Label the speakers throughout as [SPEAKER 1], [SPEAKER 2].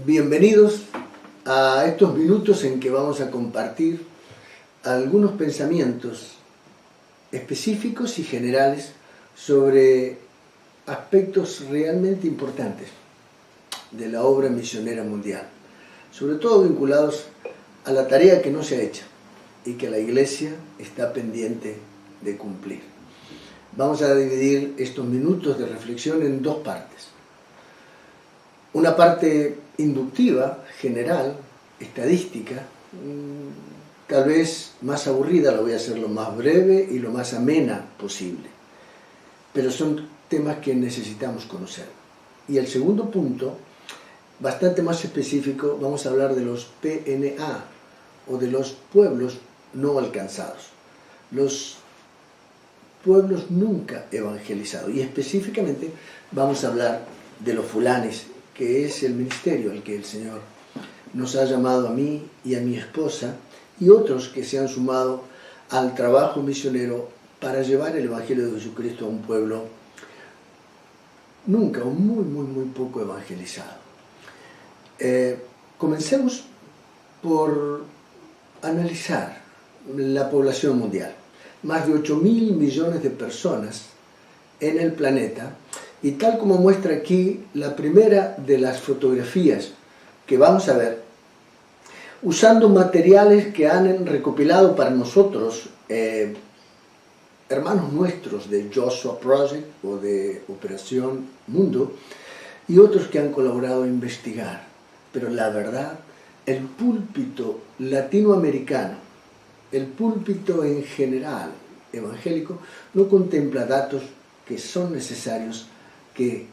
[SPEAKER 1] Bienvenidos a estos minutos en que vamos a compartir algunos pensamientos específicos y generales sobre aspectos realmente importantes de la obra misionera mundial, sobre todo vinculados a la tarea que no se ha hecho y que la Iglesia está pendiente de cumplir. Vamos a dividir estos minutos de reflexión en dos partes. Una parte inductiva, general, estadística, tal vez más aburrida, la voy a hacer lo más breve y lo más amena posible, pero son temas que necesitamos conocer. Y el segundo punto, bastante más específico, vamos a hablar de los PNA, o de los pueblos no alcanzados, los pueblos nunca evangelizados, y específicamente vamos a hablar de los fulanes, que es el ministerio al que el Señor nos ha llamado a mí y a mi esposa y otros que se han sumado al trabajo misionero para llevar el Evangelio de Jesucristo a un pueblo nunca o muy poco evangelizado. Comencemos por analizar la población mundial. Más de 8.000 millones de personas en el planeta. Y tal como muestra aquí la primera de las fotografías que vamos a ver, usando materiales que han recopilado para nosotros hermanos nuestros de Joshua Project o de Operación Mundo y otros que han colaborado a investigar. Pero la verdad, el púlpito latinoamericano, el púlpito en general evangélico, no contempla datos que son necesarios que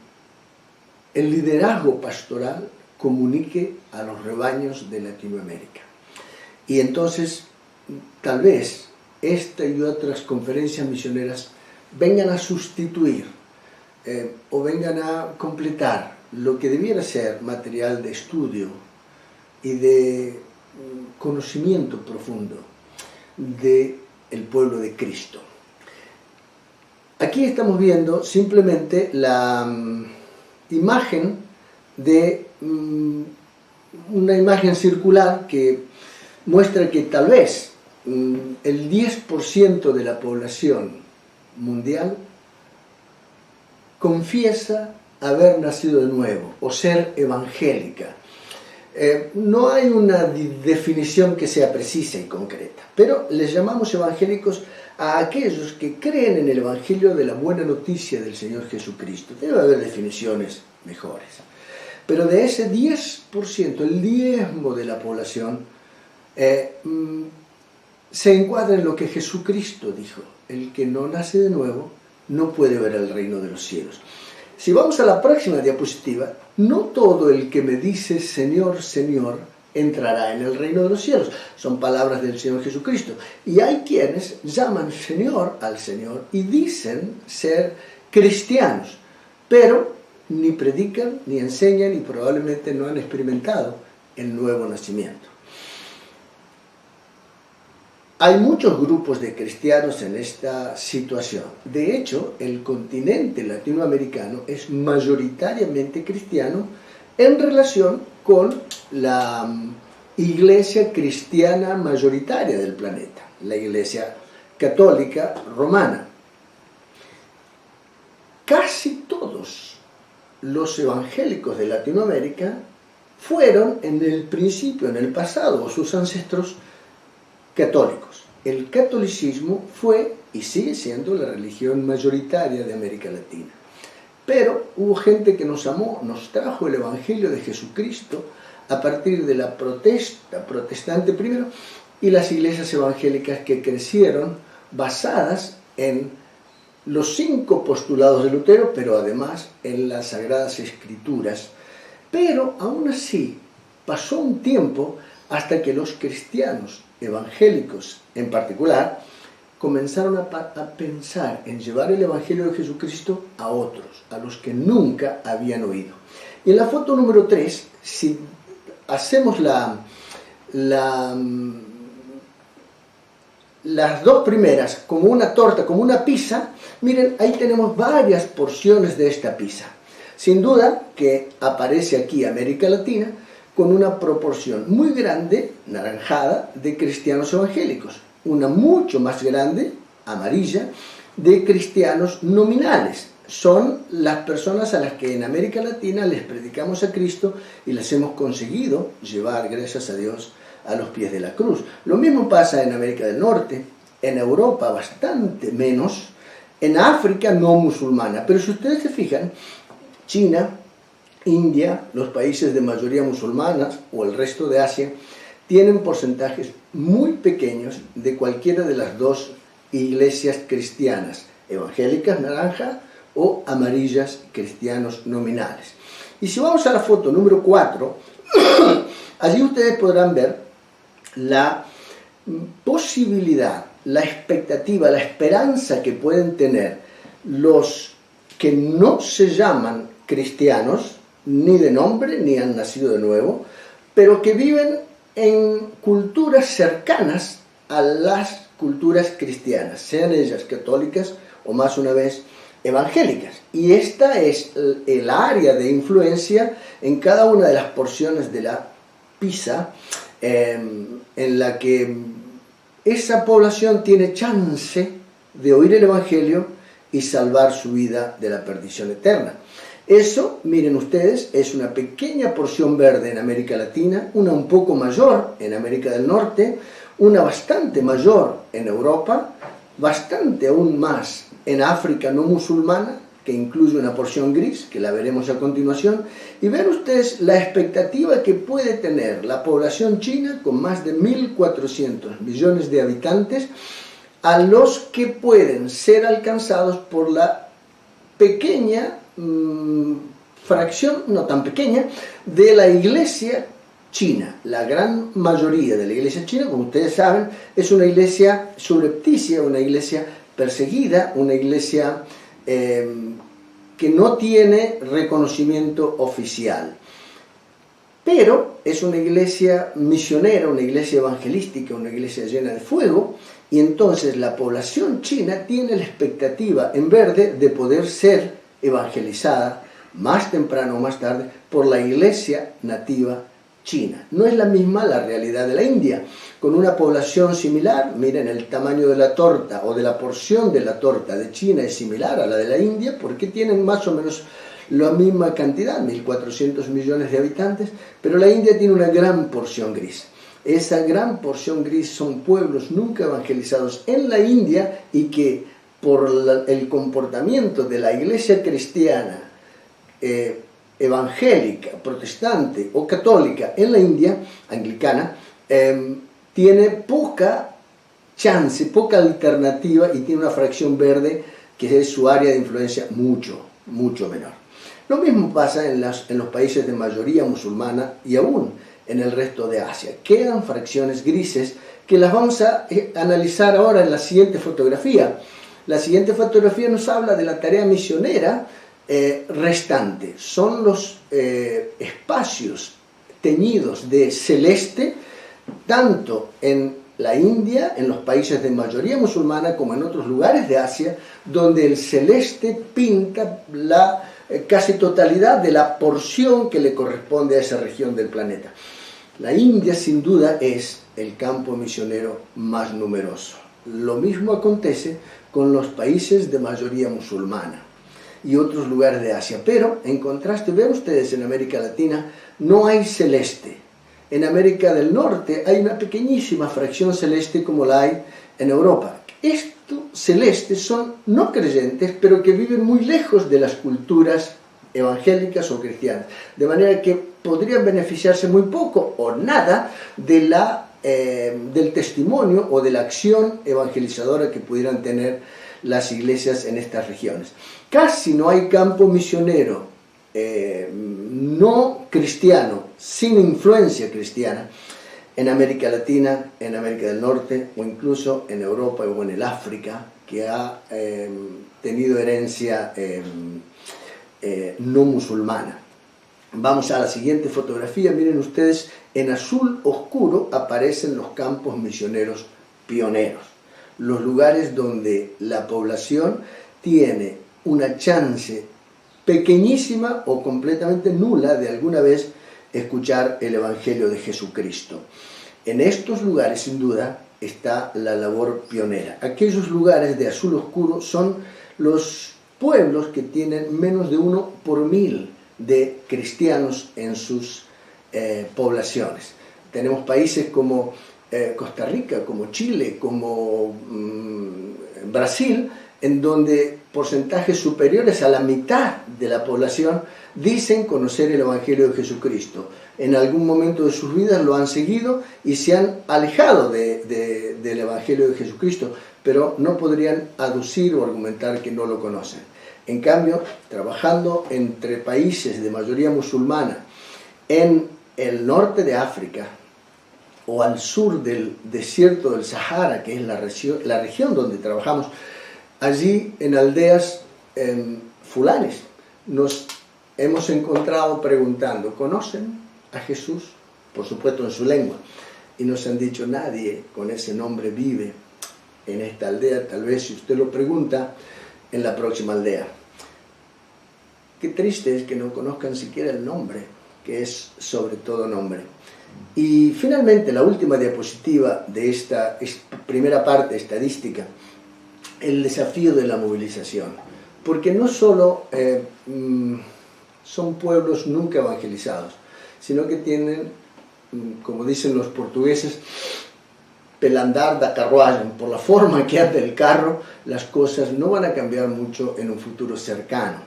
[SPEAKER 1] el liderazgo pastoral comunique a los rebaños de Latinoamérica. Y entonces, tal vez, esta y otras conferencias misioneras vengan a sustituir o vengan a completar lo que debiera ser material de estudio y de conocimiento profundo del pueblo de Cristo. Aquí estamos viendo simplemente la imagen de una imagen circular que muestra que tal vez el 10% de la población mundial confiesa haber nacido de nuevo o ser evangélica. No hay una definición que sea precisa y concreta, pero les llamamos evangélicos a aquellos que creen en el Evangelio de la buena noticia del Señor Jesucristo. Debe haber definiciones mejores. Pero de ese 10%, el diezmo de la población, se encuadra en lo que Jesucristo dijo: el que no nace de nuevo no puede ver el reino de los cielos. Si vamos a la próxima diapositiva, no todo el que me dice Señor, Señor, entrará en el reino de los cielos. Son palabras del Señor Jesucristo. Y hay quienes llaman Señor al Señor y dicen ser cristianos, pero ni predican, ni enseñan y probablemente no han experimentado el nuevo nacimiento. Hay muchos grupos de cristianos en esta situación. De hecho, el continente latinoamericano es mayoritariamente cristiano en relación con la iglesia cristiana mayoritaria del planeta, la iglesia católica romana. Casi todos los evangélicos de Latinoamérica fueron en el principio, en el pasado, o sus ancestros católicos. El catolicismo fue y sigue siendo la religión mayoritaria de América Latina. Pero hubo gente que nos amó, nos trajo el Evangelio de Jesucristo a partir de la protesta protestante primero y las iglesias evangélicas que crecieron basadas en los 5 postulados de Lutero, pero además en las Sagradas Escrituras. Pero aún así pasó un tiempo hasta que los cristianos evangélicos en particular comenzaron a pensar en llevar el Evangelio de Jesucristo a otros, a los que nunca habían oído. Y en la foto número 3, si hacemos las dos primeras como una torta, como una pizza, miren, ahí tenemos varias porciones de esta pizza. Sin duda que aparece aquí América Latina, con una proporción muy grande, naranjada, de cristianos evangélicos, una mucho más grande, amarilla, de cristianos nominales. Son las personas a las que en América Latina les predicamos a Cristo y les hemos conseguido llevar, gracias a Dios, a los pies de la cruz. Lo mismo pasa en América del Norte, en Europa bastante menos, en África no musulmana. Pero si ustedes se fijan, China, India, los países de mayoría musulmana o el resto de Asia, tienen porcentajes muy pequeños de cualquiera de las dos iglesias cristianas, evangélicas naranja o amarillas cristianos nominales. Y si vamos a la foto número 4, allí ustedes podrán ver la posibilidad, la expectativa, la esperanza que pueden tener los que no se llaman cristianos, ni de nombre, ni han nacido de nuevo, pero que viven en culturas cercanas a las culturas cristianas, sean ellas católicas o más una vez evangélicas. Y esta es el área de influencia en cada una de las porciones de la PISA, en la que esa población tiene chance de oír el Evangelio y salvar su vida de la perdición eterna. Eso, miren ustedes, es una pequeña porción verde en América Latina, una un poco mayor en América del Norte, una bastante mayor en Europa, bastante aún más en África no musulmana, que incluye una porción gris, que la veremos a continuación, y ven ustedes la expectativa que puede tener la población china, con más de 1.400 millones de habitantes, a los que pueden ser alcanzados por la pequeña fracción, no tan pequeña, de la iglesia china. La gran mayoría de la iglesia china, como ustedes saben, es una iglesia subrepticia, una iglesia perseguida, una iglesia que no tiene reconocimiento oficial. Pero es una iglesia misionera, una iglesia evangelística, una iglesia llena de fuego, y entonces la población china tiene la expectativa en verde de poder ser evangelizada más temprano o más tarde por la iglesia nativa china. No es la misma la realidad de la India, con una población similar. Miren, el tamaño de la torta o de la porción de la torta de China es similar a la de la India, porque tienen más o menos la misma cantidad, 1.400 millones de habitantes, pero la India tiene una gran porción gris. Esa gran porción gris son pueblos nunca evangelizados en la India y que por el comportamiento de la iglesia cristiana, evangélica, protestante o católica en la India, anglicana, tiene poca chance, poca alternativa y tiene una fracción verde que es su área de influencia mucho menor. Lo mismo pasa en los países de mayoría musulmana y aún en el resto de Asia. Quedan fracciones grises que las vamos a analizar ahora en la siguiente fotografía. La siguiente fotografía nos habla de la tarea misionera restante. Son los espacios teñidos de celeste, tanto en la India, en los países de mayoría musulmana, como en otros lugares de Asia, donde el celeste pinta la casi totalidad de la porción que le corresponde a esa región del planeta. La India, sin duda, es el campo misionero más numeroso. Lo mismo acontece con los países de mayoría musulmana y otros lugares de Asia. Pero, en contraste, vean ustedes, en América Latina no hay celeste. En América del Norte hay una pequeñísima fracción celeste como la hay en Europa. Estos celestes son no creyentes, pero que viven muy lejos de las culturas evangélicas o cristianas, de manera que podrían beneficiarse muy poco o nada de del testimonio o de la acción evangelizadora que pudieran tener las iglesias en estas regiones. Casi no hay campo misionero no cristiano, sin influencia cristiana, en América Latina, en América del Norte o incluso en Europa o en el África, que ha tenido herencia no musulmana. Vamos a la siguiente fotografía. Miren ustedes, en azul oscuro aparecen los campos misioneros pioneros, los lugares donde la población tiene una chance pequeñísima o completamente nula de alguna vez escuchar el Evangelio de Jesucristo. En estos lugares, sin duda, está la labor pionera. Aquellos lugares de azul oscuro son los pueblos que tienen menos de 1 por 1000 de cristianos en sus poblaciones. Tenemos países como Costa Rica, como Chile, como Brasil, en donde porcentajes superiores a la mitad de la población dicen conocer el Evangelio de Jesucristo. En algún momento de sus vidas lo han seguido y se han alejado del Evangelio de Jesucristo, pero no podrían aducir o argumentar que no lo conocen. En cambio, trabajando entre países de mayoría musulmana, en el norte de África o al sur del desierto del Sahara, que es la región donde trabajamos, allí en aldeas fulanes nos hemos encontrado preguntando, ¿conocen a Jesús? Por supuesto en su lengua. Y nos han dicho, nadie con ese nombre vive en esta aldea. Tal vez si usted lo pregunta, en la próxima aldea. Qué triste es que no conozcan siquiera el nombre, que es sobre todo nombre. Y finalmente, la última diapositiva de esta primera parte estadística, el desafío de la movilización. Porque no solo son pueblos nunca evangelizados, sino que tienen, como dicen los portugueses, pelandar da carruagem. Por la forma que anda el carro, las cosas no van a cambiar mucho en un futuro cercano,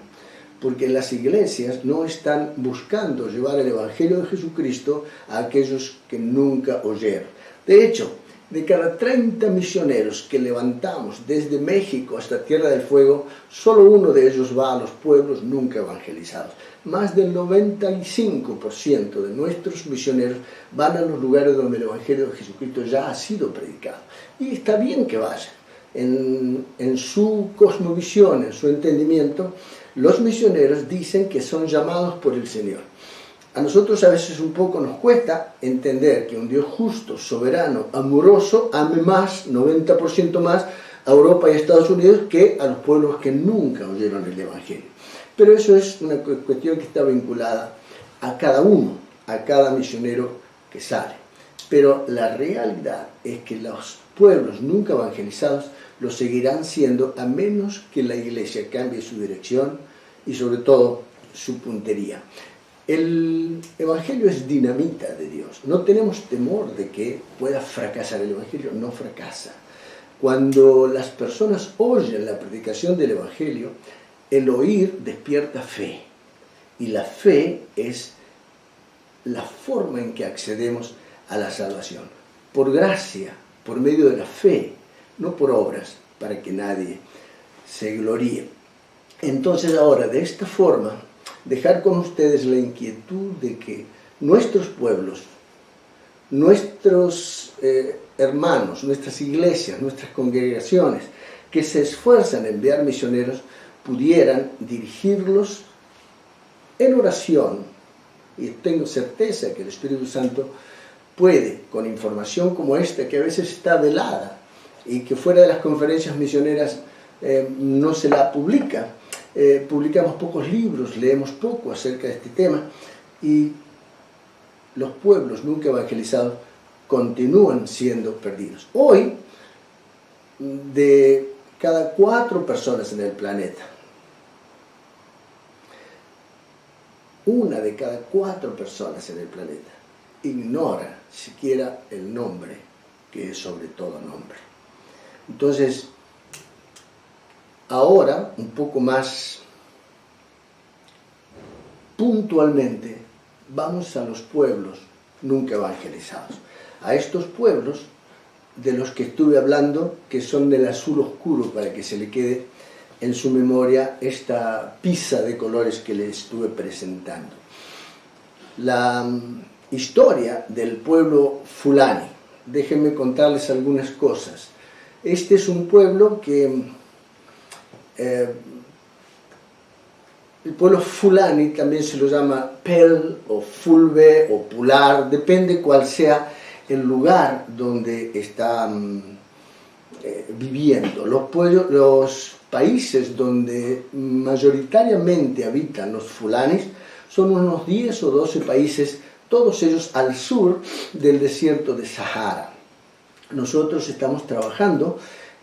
[SPEAKER 1] porque las iglesias no están buscando llevar el Evangelio de Jesucristo a aquellos que nunca oyeron. De hecho, de cada 30 misioneros que levantamos desde México hasta Tierra del Fuego, solo uno de ellos va a los pueblos nunca evangelizados. Más del 95% de nuestros misioneros van a los lugares donde el Evangelio de Jesucristo ya ha sido predicado. Y está bien que vayan. En su cosmovisión, en su entendimiento, los misioneros dicen que son llamados por el Señor. A nosotros a veces un poco nos cuesta entender que un Dios justo, soberano, amoroso, ame más, 90% más, a Europa y a Estados Unidos que a los pueblos que nunca oyeron el Evangelio. Pero eso es una cuestión que está vinculada a cada uno, a cada misionero que sale. Pero la realidad es que los pueblos nunca evangelizados lo seguirán siendo a menos que la iglesia cambie su dirección y sobre todo su puntería. El Evangelio es dinamita de Dios. No tenemos temor de que pueda fracasar. El Evangelio no fracasa. Cuando las personas oyen la predicación del Evangelio, el oír despierta fe. Y la fe es la forma en que accedemos a la salvación. Por gracia, por medio de la fe, no por obras, para que nadie se gloríe. Entonces ahora, de esta forma, dejar con ustedes la inquietud de que nuestros pueblos, nuestros hermanos, nuestras iglesias, nuestras congregaciones, que se esfuerzan en enviar misioneros, pudieran dirigirlos en oración, y tengo certeza que el Espíritu Santo puede, con información como esta, que a veces está velada, y que fuera de las conferencias misioneras no se la publica. Publicamos pocos libros, leemos poco acerca de este tema, y los pueblos nunca evangelizados continúan siendo perdidos. Hoy, de cada 4 personas en el planeta, una de cada 4 personas en el planeta ignora siquiera el nombre, que es sobre todo nombre. Entonces, ahora, un poco más puntualmente, vamos a los pueblos nunca evangelizados. A estos pueblos de los que estuve hablando, que son del azul oscuro, para que se le quede en su memoria esta pizza de colores que le estuve presentando. La historia del pueblo fulani. Déjenme contarles algunas cosas. Este es un pueblo que el pueblo fulani también se lo llama Pel o Fulbe o Pular, depende cuál sea el lugar donde están viviendo. Los países donde mayoritariamente habitan los fulanis son unos 10 o 12 países todos ellos al sur del desierto de Sahara. Nosotros estamos trabajando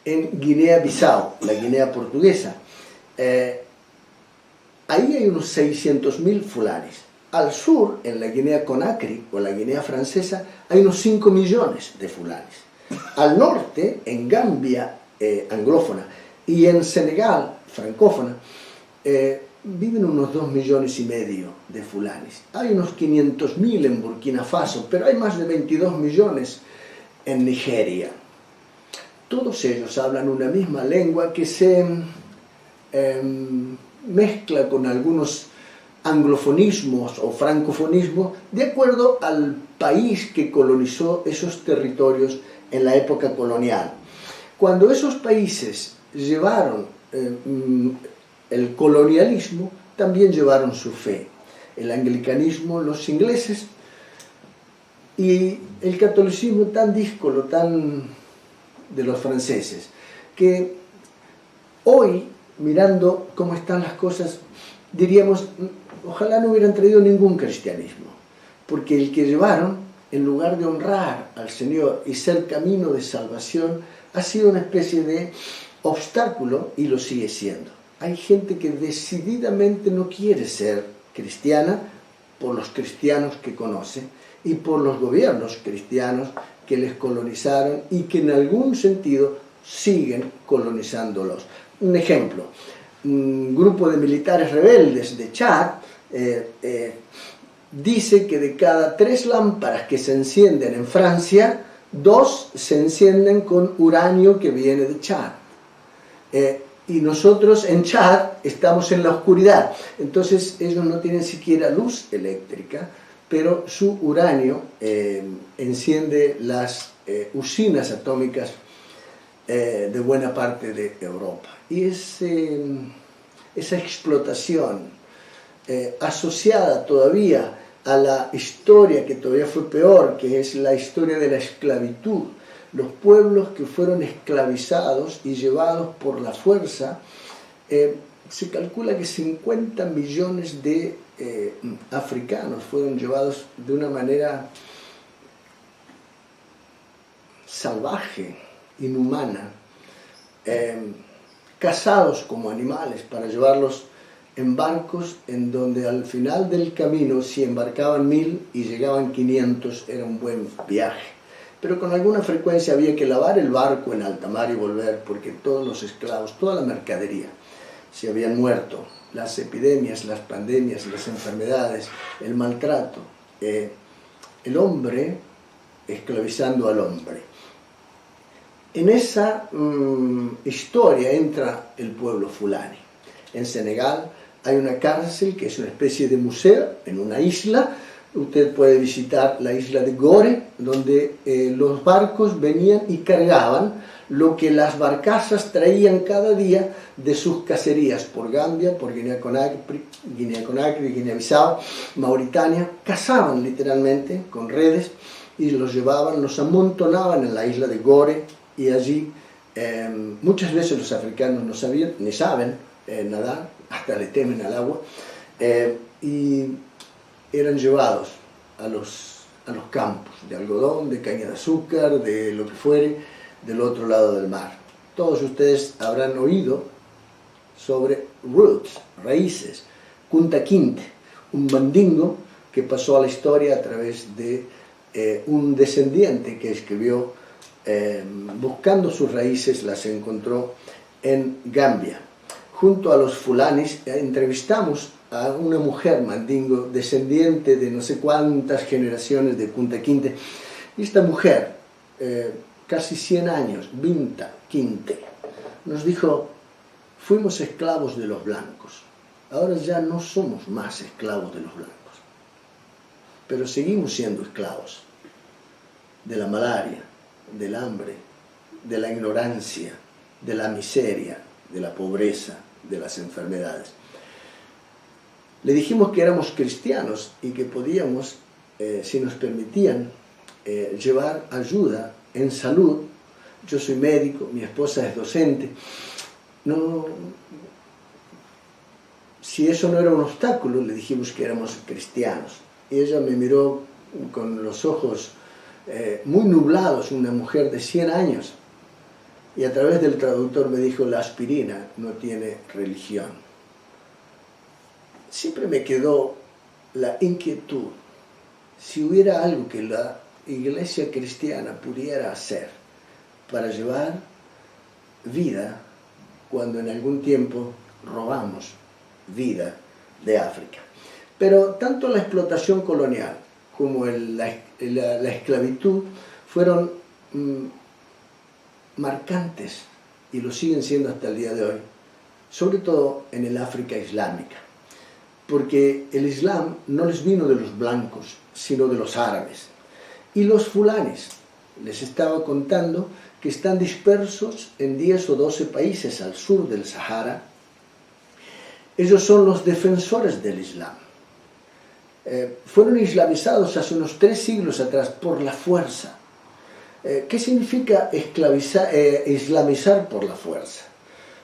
[SPEAKER 1] en Guinea-Bissau, la Guinea portuguesa. Ahí hay unos 600.000 fulanis. Al sur, en la Guinea-Conakry o la Guinea francesa, hay unos 5 millones de fulanis. Al norte, en Gambia anglófona y en Senegal francófona, viven unos 2,5 millones de fulanis. Hay unos 500.000 en Burkina Faso, pero hay más de 22 millones en Nigeria. Todos ellos hablan una misma lengua que se mezcla con algunos anglofonismos o francofonismos de acuerdo al país que colonizó esos territorios en la época colonial. Cuando esos países llevaron el colonialismo, también llevaron su fe. El anglicanismo, los ingleses, y el catolicismo tan díscolo, tan de los franceses, que hoy, mirando cómo están las cosas, diríamos, ojalá no hubieran traído ningún cristianismo, porque el que llevaron, en lugar de honrar al Señor y ser camino de salvación, ha sido una especie de obstáculo y lo sigue siendo. Hay gente que decididamente no quiere ser cristiana por los cristianos que conoce y por los gobiernos cristianos que les colonizaron y que en algún sentido siguen colonizándolos. Un ejemplo, un grupo de militares rebeldes de Chad dice que de cada 3 lámparas que se encienden en Francia, 2 se encienden con uranio que viene de Chad. Y nosotros en Chad estamos en la oscuridad, entonces ellos no tienen siquiera luz eléctrica, pero su uranio enciende las usinas atómicas de buena parte de Europa. Y esa explotación asociada todavía a la historia que todavía fue peor, que es la historia de la esclavitud, los pueblos que fueron esclavizados y llevados por la fuerza, se calcula que 50 millones de africanos fueron llevados de una manera salvaje, inhumana, cazados como animales para llevarlos en barcos en donde al final del camino, si embarcaban 1000 y llegaban 500, era un buen viaje. Pero con alguna frecuencia había que lavar el barco en alta mar y volver, porque todos los esclavos, toda la mercadería, se habían muerto. Las epidemias, las pandemias, las enfermedades, el maltrato, el hombre esclavizando al hombre. En esa historia entra el pueblo fulani. En Senegal hay una cárcel que es una especie de museo en una isla. Usted puede visitar la isla de Gore, donde los barcos venían y cargaban lo que las barcazas traían cada día de sus cacerías por Gambia, por Guinea-Conakry, Guinea-Bissau, Mauritania. Cazaban literalmente con redes y los llevaban, los amontonaban en la isla de Gore, y allí muchas veces los africanos no sabían ni saben nadar, hasta le temen al agua, y eran llevados a los campos de algodón, de caña de azúcar, de lo que fuere, del otro lado del mar. Todos ustedes habrán oído sobre roots, raíces, Kunta Kinte, un mandingo que pasó a la historia a través de un descendiente que escribió, buscando sus raíces, las encontró en Gambia. Junto a los fulanis entrevistamos a una mujer mandingo, descendiente de no sé cuántas generaciones de Kunta Kinte. Y esta mujer, casi 100 años, Binta Kinte, nos dijo: fuimos esclavos de los blancos, ahora ya no somos más esclavos de los blancos, pero seguimos siendo esclavos de la malaria, del hambre, de la ignorancia, de la miseria, de la pobreza, de las enfermedades. Le dijimos que éramos cristianos y que podíamos, si nos permitían, llevar ayuda en salud. Yo soy médico, mi esposa es docente. No, si eso no era un obstáculo, le dijimos que éramos cristianos. Y ella me miró con los ojos muy nublados, una mujer de 100 años, y a través del traductor me dijo: la aspirina no tiene religión. Siempre me quedó la inquietud, si hubiera algo que la iglesia cristiana pudiera hacer para llevar vida cuando en algún tiempo robamos vida de África. Pero tanto la explotación colonial como la esclavitud fueron marcantes, y lo siguen siendo hasta el día de hoy, sobre todo en el África islámica, porque el Islam no les vino de los blancos, sino de los árabes. Y los fulanis, les estaba contando que están dispersos en 10 o 12 países al sur del Sahara. Ellos son los defensores del Islam. Fueron islamizados hace unos 3 siglos atrás por la fuerza. ¿Qué significa islamizar por la fuerza?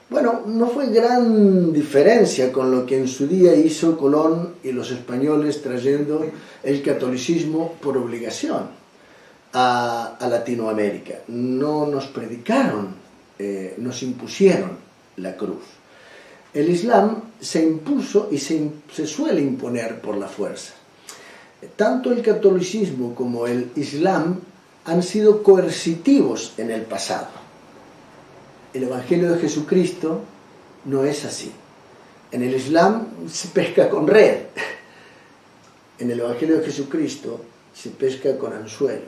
[SPEAKER 1] Bueno, no fue gran diferencia con lo que en su día hizo Colón y los españoles trayendo el catolicismo por obligación a Latinoamérica. No nos predicaron, nos impusieron la cruz. El Islam se impuso y se suele imponer por la fuerza. Tanto el catolicismo como el Islam han sido coercitivos en el pasado. El Evangelio de Jesucristo no es así. En el Islam se pesca con red. En el Evangelio de Jesucristo se pesca con anzuelo,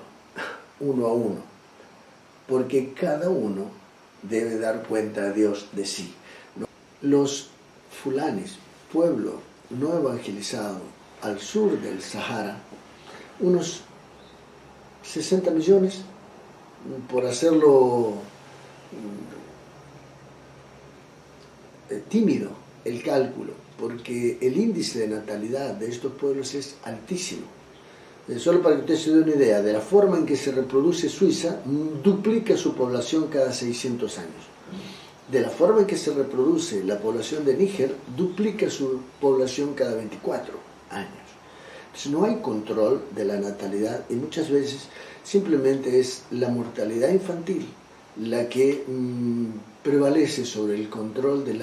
[SPEAKER 1] uno a uno, porque cada uno debe dar cuenta a Dios de sí. Los fulanis, pueblo no evangelizado al sur del Sahara, unos 60 millones, por hacerlo tímido el cálculo, porque el índice de natalidad de estos pueblos es altísimo. Solo para que ustedes se den una idea, de la forma en que se reproduce Suiza, duplica su población cada 600 años. De la forma en que se reproduce la población de Níger, duplica su población cada 24 años. Entonces no hay control de la natalidad y muchas veces simplemente es la mortalidad infantil la que prevalece sobre el control de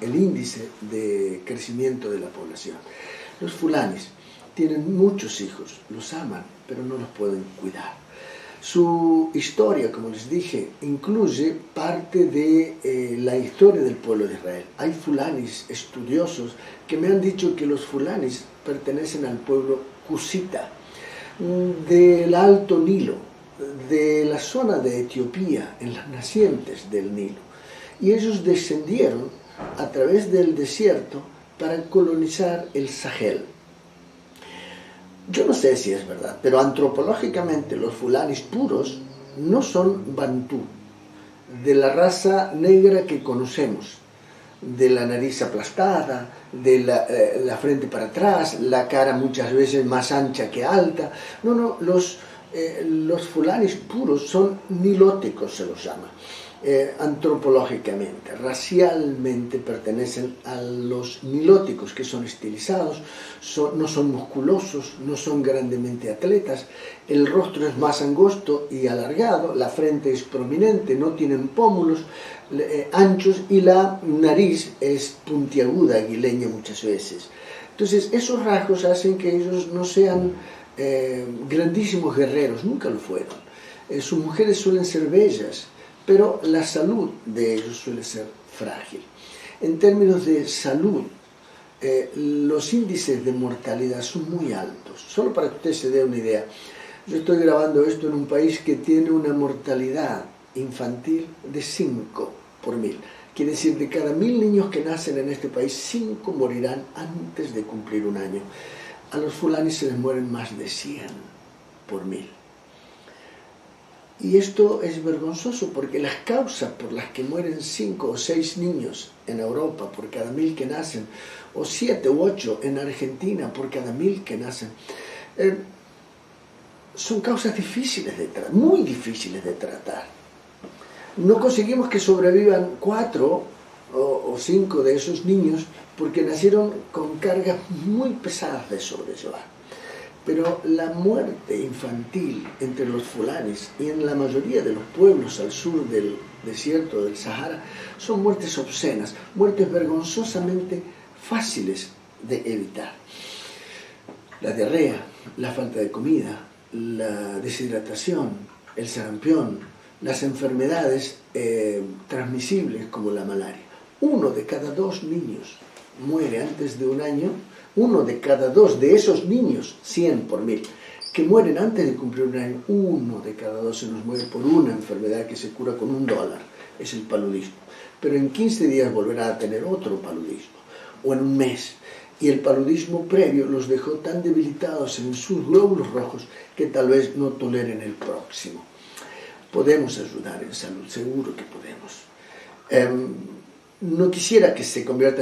[SPEAKER 1] el índice de crecimiento de la población. Los fulanis tienen muchos hijos, los aman, pero no los pueden cuidar. Su historia, como les dije, incluye parte de la historia del pueblo de Israel. Hay fulanis estudiosos que me han dicho que los fulanis pertenecen al pueblo cusita, del Alto Nilo, de la zona de Etiopía, en las nacientes del Nilo. Y ellos descendieron a través del desierto para colonizar el Sahel. Yo no sé si es verdad, pero antropológicamente los fulanis puros no son bantú, de la raza negra que conocemos, de la nariz aplastada, de la frente para atrás, la cara muchas veces más ancha que alta. No, los fulanis puros son nilóticos, se los llama. Antropológicamente, racialmente pertenecen a los nilóticos, que son estilizados, no son musculosos, no son grandemente atletas, el rostro es más angosto y alargado, la frente es prominente, no tienen pómulos anchos y la nariz es puntiaguda, aguileña muchas veces. Entonces esos rasgos hacen que ellos no sean grandísimos guerreros, nunca lo fueron. Sus mujeres suelen ser bellas, pero la salud de ellos suele ser frágil. En términos de salud, los índices de mortalidad son muy altos. Solo para que usted se dé una idea, yo estoy grabando esto en un país que tiene una mortalidad infantil de 5 por 1000. Quiere decir, de cada 1000 niños que nacen en este país, 5 morirán antes de cumplir un año. A los fulanis se les mueren más de 100 por 1000. Y esto es vergonzoso porque las causas por las que mueren 5 o 6 niños en Europa por cada 1000 que nacen, o 7 u 8 en Argentina por cada 1000 que nacen, son causas difíciles de tratar, muy difíciles de tratar. No conseguimos que sobrevivan 4 o 5 de esos niños porque nacieron con cargas muy pesadas de sobrellevar. Pero la muerte infantil entre los fulanis y en la mayoría de los pueblos al sur del desierto del Sahara son muertes obscenas, muertes vergonzosamente fáciles de evitar. La diarrea, la falta de comida, la deshidratación, el sarampión, las enfermedades transmisibles como la malaria. 1 de cada 2 niños muere antes de 1 año. 1 de cada 2 de esos niños, 100 por 1000, que mueren antes de cumplir 1 año, 1 de cada 2 se nos muere por una enfermedad que se cura con $1, es el paludismo. Pero en 15 días volverá a tener otro paludismo, o en 1 mes. Y el paludismo previo los dejó tan debilitados en sus glóbulos rojos que tal vez no toleren el próximo. Podemos ayudar en salud, seguro que podemos. No quisiera que se convierta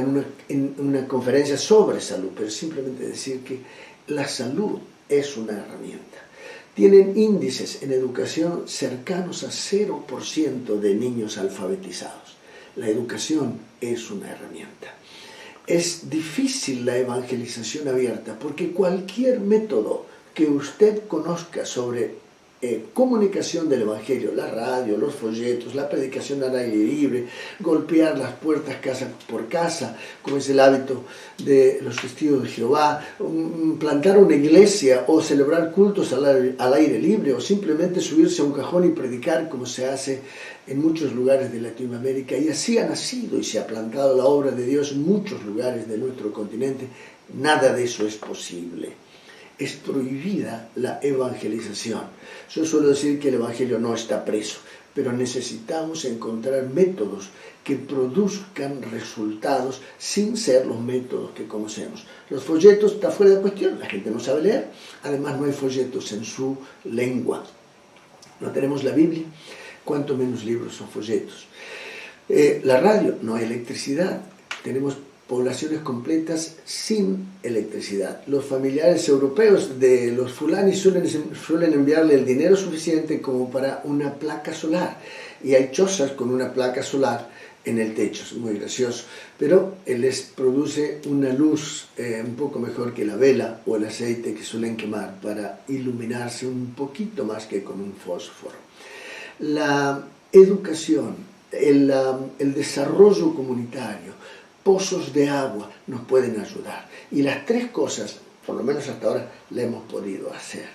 [SPEAKER 1] en una conferencia sobre salud, pero simplemente decir que la salud es una herramienta. Tienen índices en educación cercanos a 0% de niños alfabetizados. La educación es una herramienta. Es difícil la evangelización abierta porque cualquier método que usted conozca sobre comunicación del Evangelio, la radio, los folletos, la predicación al aire libre, golpear las puertas casa por casa, como es el hábito de los testigos de Jehová, plantar una iglesia o celebrar cultos al aire libre, o simplemente subirse a un cajón y predicar como se hace en muchos lugares de Latinoamérica, y así ha nacido y se ha plantado la obra de Dios en muchos lugares de nuestro continente. Nada de eso es posible. Es prohibida la evangelización. Yo suelo decir que el evangelio no está preso, pero necesitamos encontrar métodos que produzcan resultados sin ser los métodos que conocemos. Los folletos están fuera de cuestión, la gente no sabe leer, además no hay folletos en su lengua. No tenemos la Biblia, cuanto menos libros o folletos. La radio, no hay electricidad, tenemos poblaciones completas sin electricidad. Los familiares europeos de los fulanis suelen enviarle el dinero suficiente como para una placa solar, y hay chozas con una placa solar en el techo, es muy gracioso, pero les produce una luz un poco mejor que la vela o el aceite que suelen quemar para iluminarse un poquito más que con un fósforo. La educación, el desarrollo comunitario, pozos de agua nos pueden ayudar. Y las 3 cosas, por lo menos hasta ahora, las hemos podido hacer.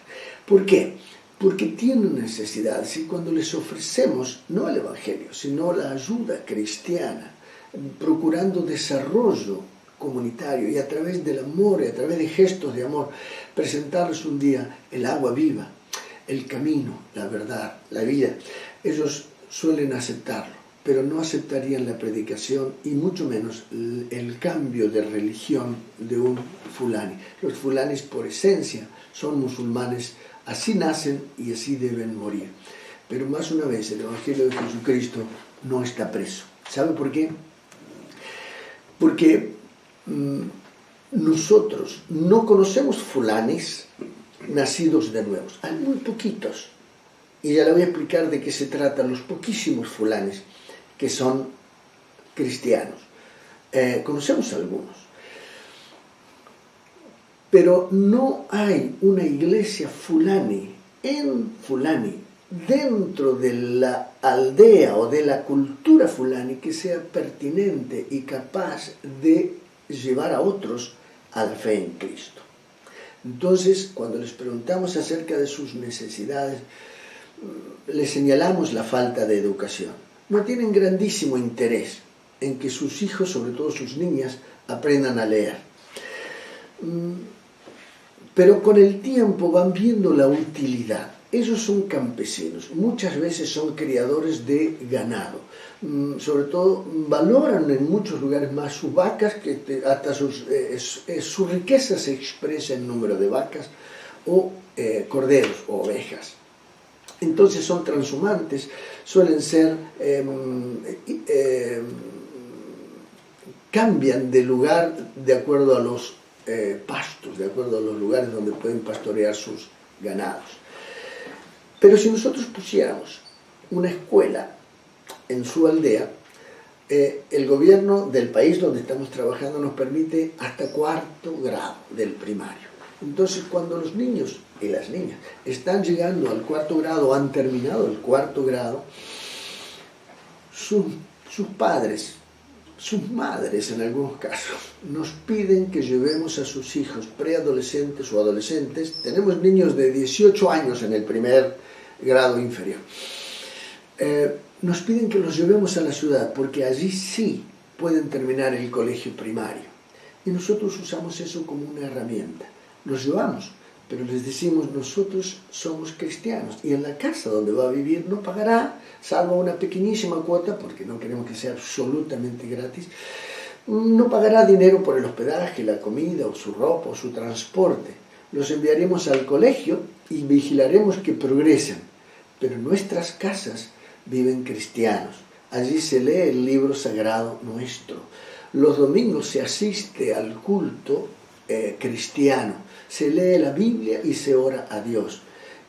[SPEAKER 1] ¿Por qué? Porque tienen necesidades, y cuando les ofrecemos, no el Evangelio, sino la ayuda cristiana, procurando desarrollo comunitario y a través del amor y a través de gestos de amor, presentarles un día el agua viva, el camino, la verdad, la vida, ellos suelen aceptarlo, pero no aceptarían la predicación y mucho menos el cambio de religión de un fulani. Los fulanis por esencia son musulmanes, así nacen y así deben morir. Pero más una vez el Evangelio de Jesucristo no está preso. ¿Sabe por qué? Porque nosotros no conocemos fulanis nacidos de nuevos. Hay muy poquitos. Y ya le voy a explicar de qué se tratan los poquísimos fulanis que son cristianos. Conocemos algunos. Pero no hay una iglesia fulani, en fulani, dentro de la aldea o de la cultura fulani que sea pertinente y capaz de llevar a otros a la fe en Cristo. Entonces, cuando les preguntamos acerca de sus necesidades, les señalamos la falta de educación. No tienen grandísimo interés en que sus hijos, sobre todo sus niñas, aprendan a leer. Pero con el tiempo van viendo la utilidad. Ellos son campesinos, muchas veces son criadores de ganado. Sobre todo valoran en muchos lugares más sus vacas, que hasta su riqueza se expresa en número de vacas o corderos o ovejas. Entonces son transhumantes, suelen ser, cambian de lugar de acuerdo a los pastos, de acuerdo a los lugares donde pueden pastorear sus ganados. Pero si nosotros pusiéramos una escuela en su aldea, el gobierno del país donde estamos trabajando nos permite hasta 4º grado del primario. Entonces, cuando los niños y las niñas están llegando al 4º grado, han terminado el 4º grado, sus padres, sus madres en algunos casos, nos piden que llevemos a sus hijos preadolescentes o adolescentes. Tenemos niños de 18 años en el 1º grado inferior. Nos piden que los llevemos a la ciudad porque allí sí pueden terminar el colegio primario. Y nosotros usamos eso como una herramienta. Los llevamos, pero les decimos: nosotros somos cristianos y en la casa donde va a vivir no pagará, salvo una pequeñísima cuota, porque no queremos que sea absolutamente gratis, no pagará dinero por el hospedaje, la comida o su ropa o su transporte. Los enviaremos al colegio y vigilaremos que progresen, pero en nuestras casas viven cristianos. Allí se lee el libro sagrado nuestro. Los domingos se asiste al culto cristiano, se lee la Biblia y se ora a Dios.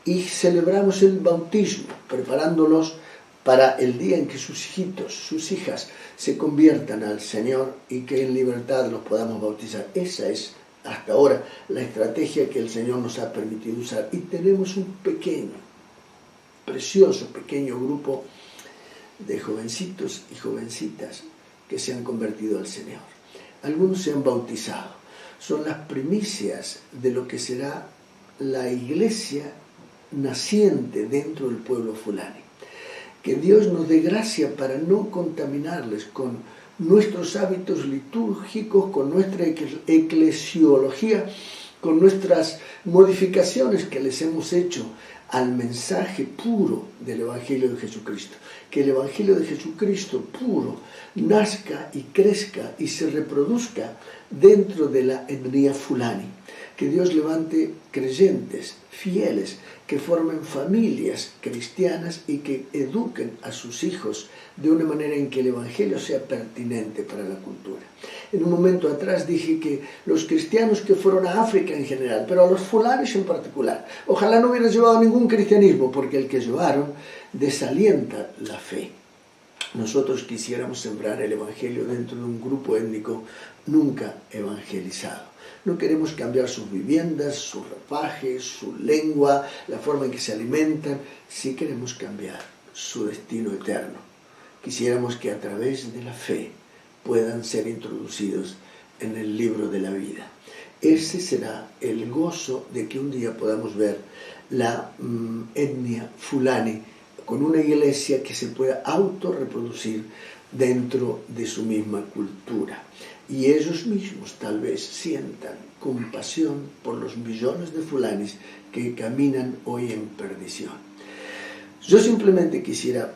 [SPEAKER 1] Y celebramos el bautismo, preparándolos para el día en que sus hijitos, sus hijas, se conviertan al Señor y que en libertad los podamos bautizar. Esa es hasta ahora la estrategia que el Señor nos ha permitido usar. Y tenemos un pequeño, precioso, pequeño grupo de jovencitos y jovencitas que se han convertido al Señor. Algunos se han bautizado. Son las primicias de lo que será la iglesia naciente dentro del pueblo fulani. Que Dios nos dé gracia para no contaminarles con nuestros hábitos litúrgicos, con nuestra eclesiología, con nuestras modificaciones que les hemos hecho al mensaje puro del Evangelio de Jesucristo. Que el Evangelio de Jesucristo puro nazca y crezca y se reproduzca dentro de la etnia fulani. Que Dios levante creyentes, fieles, que formen familias cristianas y que eduquen a sus hijos de una manera en que el Evangelio sea pertinente para la cultura. En un momento atrás dije que los cristianos que fueron a África en general, pero a los fulanis en particular, ojalá no hubieran llevado ningún cristianismo, porque el que llevaron desalienta la fe. Nosotros quisiéramos sembrar el Evangelio dentro de un grupo étnico nunca evangelizado. No queremos cambiar sus viviendas, sus ropajes, su lengua, la forma en que se alimentan. Sí queremos cambiar su destino eterno. Quisiéramos que a través de la fe puedan ser introducidos en el libro de la vida. Ese será el gozo de que un día podamos ver la etnia fulani con una iglesia que se pueda autorreproducir dentro de su misma cultura. Y ellos mismos tal vez sientan compasión por los millones de fulanis que caminan hoy en perdición. Yo simplemente quisiera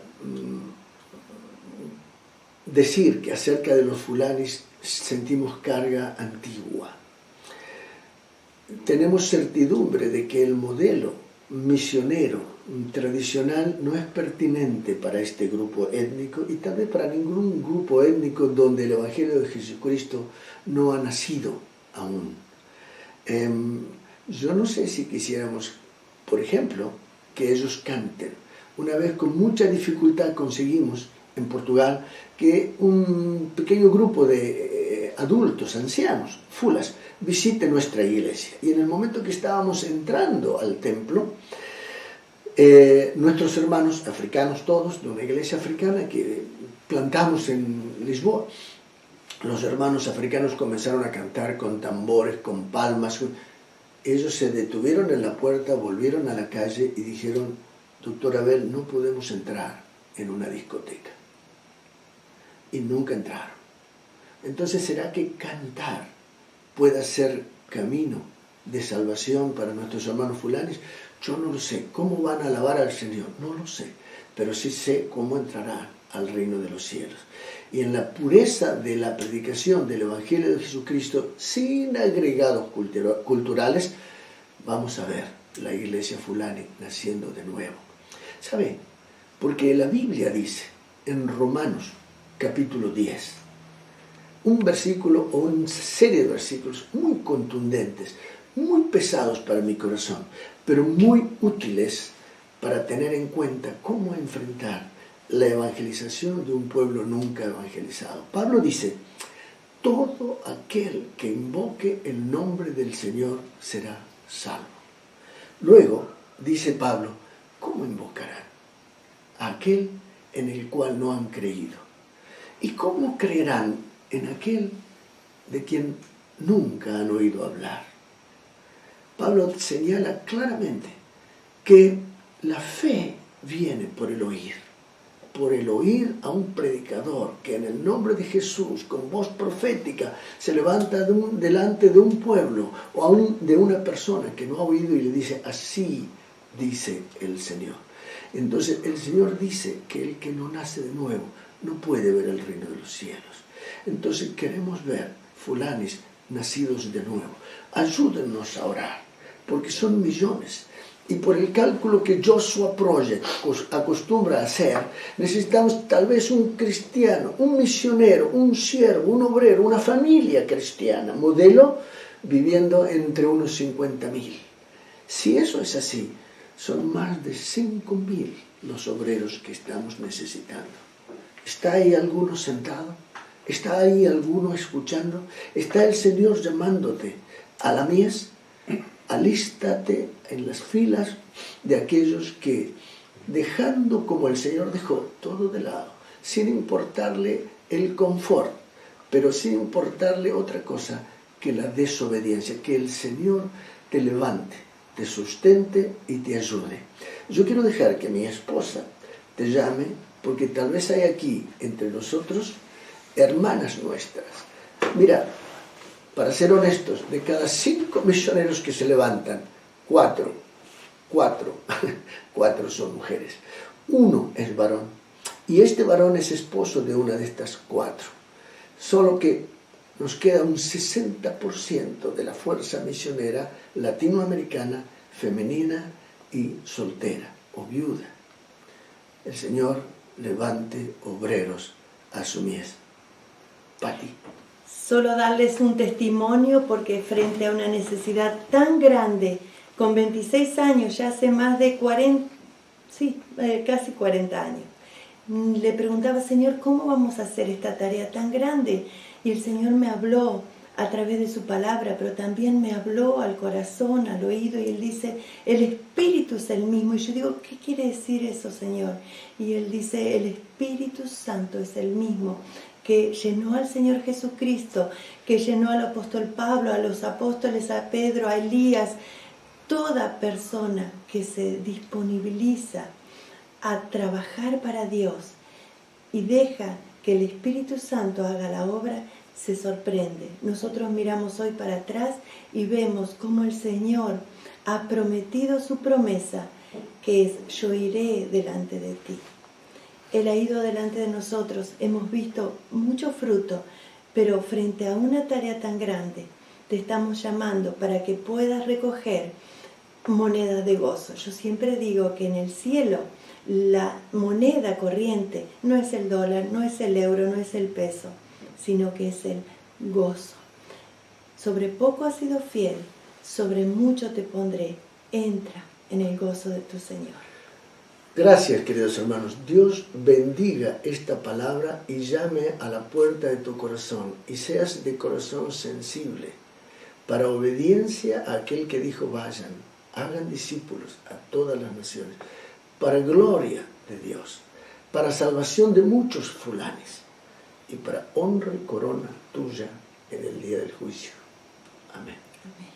[SPEAKER 1] decir que acerca de los fulanis sentimos carga antigua. Tenemos certidumbre de que el modelo misionero tradicional no es pertinente para este grupo étnico y tal vez para ningún grupo étnico donde el Evangelio de Jesucristo no ha nacido aún. Yo no sé si quisiéramos, por ejemplo, que ellos canten. Una vez con mucha dificultad conseguimos en Portugal que un pequeño grupo de adultos, ancianos, fulas, visite nuestra iglesia. Y en el momento que estábamos entrando al templo, nuestros hermanos africanos, todos, de una iglesia africana que plantamos en Lisboa, los hermanos africanos comenzaron a cantar con tambores, con palmas. Ellos se detuvieron en la puerta, volvieron a la calle y dijeron: doctor Abel, no podemos entrar en una discoteca. Y nunca entraron. Entonces, ¿será que cantar pueda ser camino de salvación para nuestros hermanos fulanis? Yo no lo sé. ¿Cómo van a alabar al Señor? No lo sé. Pero sí sé cómo entrarán al reino de los cielos. Y en la pureza de la predicación del Evangelio de Jesucristo, sin agregados culturales, vamos a ver la iglesia fulani naciendo de nuevo. ¿Sabe? Porque la Biblia dice en Romanos capítulo 10, un versículo o una serie de versículos muy contundentes, muy pesados para mi corazón, pero muy útiles para tener en cuenta cómo enfrentar la evangelización de un pueblo nunca evangelizado. Pablo dice: todo aquel que invoque el nombre del Señor será salvo. Luego, dice Pablo, ¿cómo invocarán a aquel en el cual no han creído? ¿Y cómo creerán en aquel de quien nunca han oído hablar? Pablo señala claramente que la fe viene por el oír a un predicador que en el nombre de Jesús, con voz profética, se levanta delante de un pueblo o aún de una persona que no ha oído y le dice, así dice el Señor. Entonces el Señor dice que el que no nace de nuevo no puede ver el reino de los cielos. Entonces queremos ver fulanes nacidos de nuevo. Ayúdennos a orar, porque son millones. Y por el cálculo que Joshua Project acostumbra a hacer, necesitamos tal vez un cristiano, un misionero, un siervo, un obrero, una familia cristiana, modelo, viviendo entre unos 50.000. Si eso es así, son más de 5.000 los obreros que estamos necesitando. ¿Está ahí alguno sentado? ¿Está ahí alguno escuchando? ¿Está el Señor llamándote a la mies? Alístate en las filas de aquellos que, dejando como el Señor dejó todo de lado, sin importarle el confort, pero sin importarle otra cosa que la desobediencia, que el Señor te levante, te sustente y te ayude. Yo quiero dejar que mi esposa te llame, porque tal vez hay aquí entre nosotros hermanas nuestras. Mira, para ser honestos, de cada 5 misioneros que se levantan, 4 son mujeres. 1 es varón. Y este varón es esposo de una de estas 4. Solo que nos queda un 60% de la fuerza misionera latinoamericana, femenina y soltera o viuda. El Señor levante obreros a su mies. Pati.
[SPEAKER 2] Solo darles un testimonio, porque frente a una necesidad tan grande, con 26 años, ya hace más de 40, casi 40 años, le preguntaba, Señor, ¿cómo vamos a hacer esta tarea tan grande? Y el Señor me habló a través de su palabra, pero también me habló al corazón, al oído, y Él dice, el Espíritu es el mismo. Y yo digo, ¿qué quiere decir eso, Señor? Y Él dice, el Espíritu Santo es el mismo, que llenó al Señor Jesucristo, que llenó al apóstol Pablo, a los apóstoles, a Pedro, a Elías. Toda persona que se disponibiliza a trabajar para Dios y deja que el Espíritu Santo haga la obra, se sorprende. Nosotros miramos hoy para atrás y vemos cómo el Señor ha prometido su promesa, que es, yo iré delante de ti. Él ha ido delante de nosotros, hemos visto mucho fruto, pero frente a una tarea tan grande, te estamos llamando para que puedas recoger monedas de gozo. Yo siempre digo que en el cielo la moneda corriente no es el dólar, no es el euro, no es el peso, sino que es el gozo. Sobre poco has sido fiel, sobre mucho te pondré. Entra en el gozo de tu Señor.
[SPEAKER 1] Gracias, queridos hermanos. Dios bendiga esta palabra y llame a la puerta de tu corazón y seas de corazón sensible para obediencia a aquel que dijo vayan, hagan discípulos a todas las naciones, para gloria de Dios, para salvación de muchos fulanes y para honra y corona tuya en el día del juicio. Amén.
[SPEAKER 2] Amén.